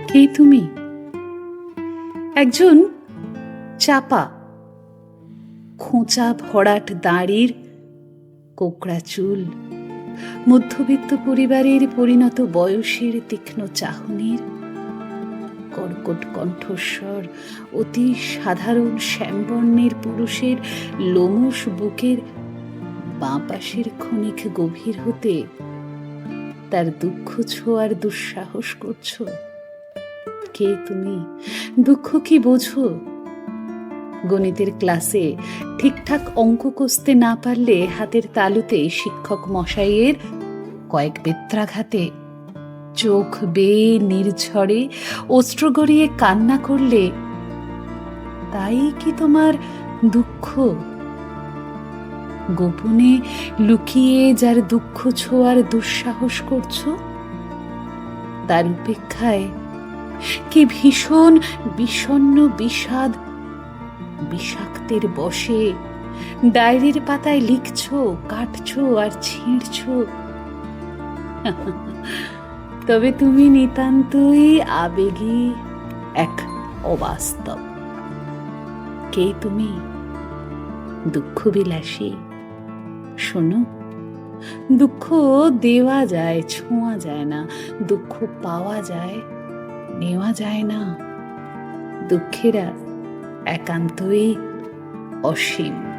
কে তুমি? একজন চাপা, খোঁচা ভরাট দাঁড়ির, কোকড়া চুল, মধ্যবিত্ত পরিবারের পরিণত বয়সের তীক্ষ্ণ চাহনির, কর্কট কণ্ঠস্বর, অতি সাধারণ শ্যামবর্ণের পুরুষের লোমশ বুকের বাঁ পাশের ক্ষণিক গভীর হতে তার দুঃখ ছোঁয়ার দুঃসাহস করছো। কে তুমি? দুঃখ কি বোঝো? গণিতের ক্লাসে ঠিকঠাক অঙ্ক কষতে না পারলে হাতের তালুতে শিক্ষক মশাইয়ের কয়েক বেত্রাঘাতে চোখ বেয়ে নির্ঝরে অশ্রু গড়িয়ে কান্না করলে তাই কি তোমার দুঃখ? গোপনে লুকিয়ে যার দুঃখ ছোঁয়ার দুঃসাহস করছো, তার উপেক্ষায় কি ভীষণ বিষণ্ণ বিষাদ বিষাক্তের বশে ডায়েরির পাতায় লিখছো, কাটছো আর ছিঁড়ছো। তবে তুমি নিতান্তই আবেগী এক অবাস্তব। কে তুমি? দুঃখ বিলাসী। শোনো, দুঃখ দেওয়া যায়, ছোঁয়া যায় না। দুঃখ পাওয়া যায়, নেওয়া যায় না। দুঃখেরা একান্তই অসীম।